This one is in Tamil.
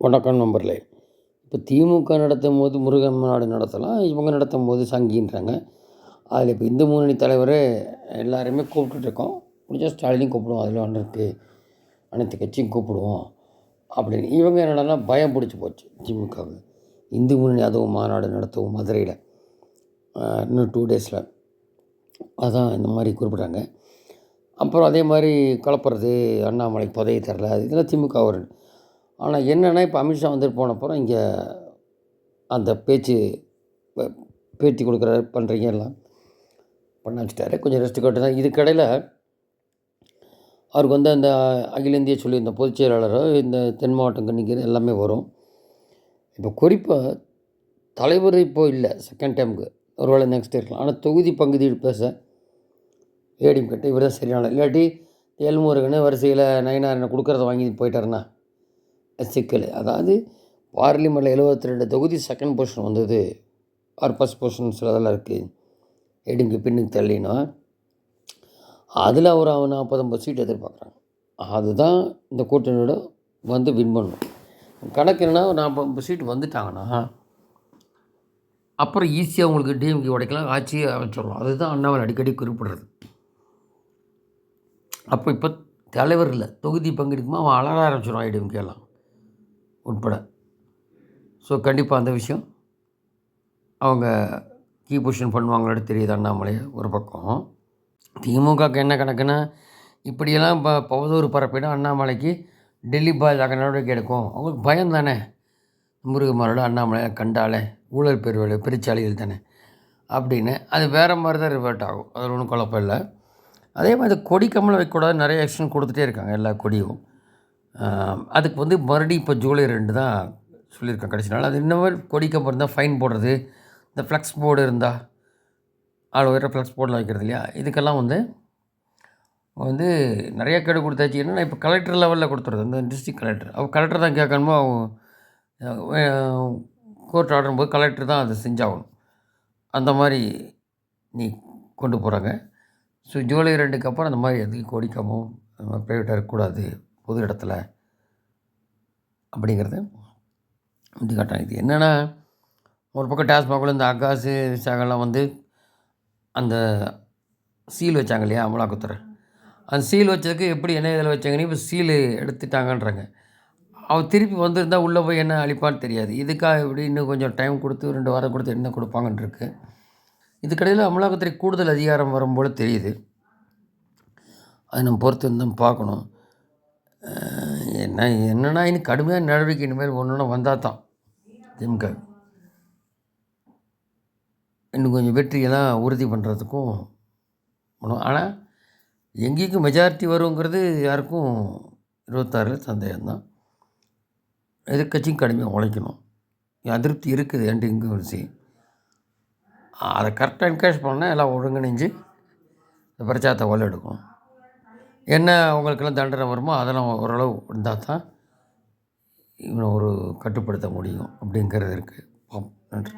வணக்கம் நண்பர்களே. இப்போ திமுக நடத்தும்போது முருகன் மாநாடு நடத்தலாம், இவங்க நடத்தும்போது சங்கின்றாங்க. அதில் இப்போ இந்து முன்னணி தலைவரே எல்லாரையுமே கூப்பிட்டுட்ருக்கோம். முடிஞ்சால் ஸ்டாலினையும் கூப்பிடுவோம், அதில் ஒன்று இருக்குது, அனைத்து கட்சியும் கூப்பிடுவோம் அப்படின்னு. இவங்க என்னடான்னா பயம் பிடிச்சி போச்சு திமுகவுக்கு. இந்து முன்னணி அதுவும் மாநாடு நடத்துவோம் மதுரையில் இன்னும் 2 டேஸில், அதான் இந்த மாதிரி குறிப்பிட்றாங்க. அப்புறம் அதே மாதிரி கலப்புறது, அண்ணாமலை பதவி தரல, இதெல்லாம் திமுக வரும். ஆனால் என்னென்னா இப்போ அமித்ஷா வந்துட்டு போனப்புறம் இங்கே அந்த பேட்டி கொடுக்குறாரு, பண்ணுறீங்க எல்லாம் பண்ண வச்சுட்டாரு. கொஞ்சம் ரெஸ்ட்டு கட்டு தான். இதுக்கடையில் அவருக்கு வந்து அந்த அகில இந்திய சொல்லி இந்த பொதுச் செயலாளரோ இந்த தென் மாவட்டம் கண்ணிக்கிறது எல்லாமே வரும். இப்போ குறிப்பாக தலைவர் இப்போது இல்லை, செகண்ட் டைமுக்கு ஒரு வேளை நெக்ஸ்ட் இருக்கலாம். ஆனால் தொகுதி பங்குதீடு பேச ஏடிஎம் கட்ட இவர் தான் சரியான. இல்லாட்டி எல்முருகன் வரிசையில் நயினார் கொடுக்குறத வாங்கி போயிட்டாருன்னா சிக்கல். அதாவது பார்லிமெண்ட்டில் 72 தொகுதி செகண்ட் பொசிஷன் வந்தது, ஆர் ஃபஸ்ட் பொசிஷன் சில இதெல்லாம் இருக்குது, ஏடிஎம்கே பின்னுக்கு தள்ளினா அதில் ஒரு 40-50 சீட் எதிர்பார்க்குறாங்க. அதுதான் இந்த கூட்டணியோட வந்து வின் பண்ணணும். கணக்கு என்னென்னா ஒரு 40-50 சீட் வந்துட்டாங்கன்னா அப்புறம் ஈஸியாக உங்களுக்கு டிஎம்கே உடைக்கலாம், ஆட்சியை அமைச்சிடலாம். அதுதான் அண்ணாமலை அடிக்கடி குறிப்பிடுறது. அப்போ இப்போ தலைவர் இல்லை, தொகுதி பங்கெடுக்குமா அவன் அலற ஆரம்பிச்சிடுவான் ஏடிஎம்கேலாம் உட்பட. ஸோ கண்டிப்பாக அந்த விஷயம் அவங்க கீ பொசிஷன் பண்ணுவாங்களோட தெரியுது அண்ணாமலை ஒரு பக்கம். திமுகவுக்கு என்ன கணக்குன்னா இப்படியெல்லாம் இப்போ பவதூர் பரப்பினா அண்ணாமலைக்கு டெல்லி பாஜக நடவடிக்கை எடுக்கும். அவங்களுக்கு பயம் தானே, முருகமாரோட அண்ணாமலை கண்டாலே ஊழல் பெருச்சாளிகள் தானே அப்படின்னு. அது வேறு மாதிரி தான் ரிவர்ட் ஆகும், அதில் ஒன்றும் குழப்பம் இல்லை. அதே மாதிரி கொடி கம்மலை வைக்கக்கூடாது, நிறைய ஆக்ஷன் கொடுத்துட்டே இருக்காங்க எல்லா கொடியும். அதுக்கு வந்து மறுபடியும் இப்போ ஜூலை 2 தான் சொல்லியிருக்கேன் கடைசி நாள். அது இன்னும் கொடிக்கம்பம் இருந்தால் ஃபைன் போடுறது, இந்த ஃப்ளெக்ஸ் போர்டு இருந்தால் ஆள் உயர ஃப்ளெக்ஸ் போர்டில் வைக்கிறது இல்லையா, இதுக்கெல்லாம் வந்து நிறைய கேடு கொடுத்தாச்சு. என்னென்னா இப்போ கலெக்டர் லெவலில் கொடுத்துருது, இந்த டிஸ்ட்ரிக்ட் கலெக்டர். அவங்க கலெக்டர் தான் கேட்கணுமோ, அவங்க கோர்ட் ஆர்டரும் போது கலெக்டர் தான் அதை செஞ்சாகணும். அந்த மாதிரி நீ கொண்டு போகிறாங்க. ஸோ ஜூலை 2க்கு அப்புறம் அந்த மாதிரி எதுக்கு கொடிக்கம்பம் ப்ரைவேட்டாக இருக்கக்கூடாது பொது இடத்துல அப்படிங்கிறது வந்து காட்டாங்க. இது என்னென்னா ஒரு பக்கம் டாஸ்மாகில் இந்த ஆகாசு விசாகெல்லாம் வந்து அந்த சீல் வச்சாங்க இல்லையா அமலாக்கத்துறை, அந்த சீல் வச்சதுக்கு எப்படி என்ன இதில் வச்சாங்கன்னு இப்போ சீல் எடுத்துட்டாங்கன்றாங்க. அவன் திருப்பி வந்திருந்தால் உள்ளே போய் என்ன அழிப்பான்னு தெரியாது. இதுக்காக இப்படி இன்னும் கொஞ்சம் டைம் கொடுத்து 2 வாரம் கொடுத்து என்ன கொடுப்பாங்கன்னு இருக்குது. இதுக்கடையில் அமலாக்கத்துறை கூடுதல் அதிகாரம் வரும்போது தெரியுது. அது நம்ம பொறுத்து தான் பார்க்கணும். என்னென்னா இன்னும் கடுமையான நடவடிக்கை இனிமேல் ஒன்று வந்தால் தான் திமுக இன்னும் கொஞ்சம் வெற்றியெல்லாம் உறுதி பண்ணுறதுக்கும் பண்ணும். ஆனால் எங்கேயும் மெஜாரிட்டி வருங்கிறது யாருக்கும் 26 சந்தேகம்தான். எதிர்கட்சியும் கடுமையாக உழைக்கணும். அதிருப்தி இருக்குது என்கிட்ட இங்கே வரிசை. அதை கரெக்டாக என்கரேஜ் பண்ணால் எல்லாம் ஒருங்கிணைஞ்சு இந்த பிரச்சாரத்தை வல்லெடுக்கும். என்ன அவங்களுக்கெல்லாம் தண்டனை வருமோ அதெல்லாம் ஓரளவு இருந்தால் தான் இவனை ஒரு கட்டுப்படுத்த முடியும் அப்படிங்கிறது இருக்குது. நன்றி.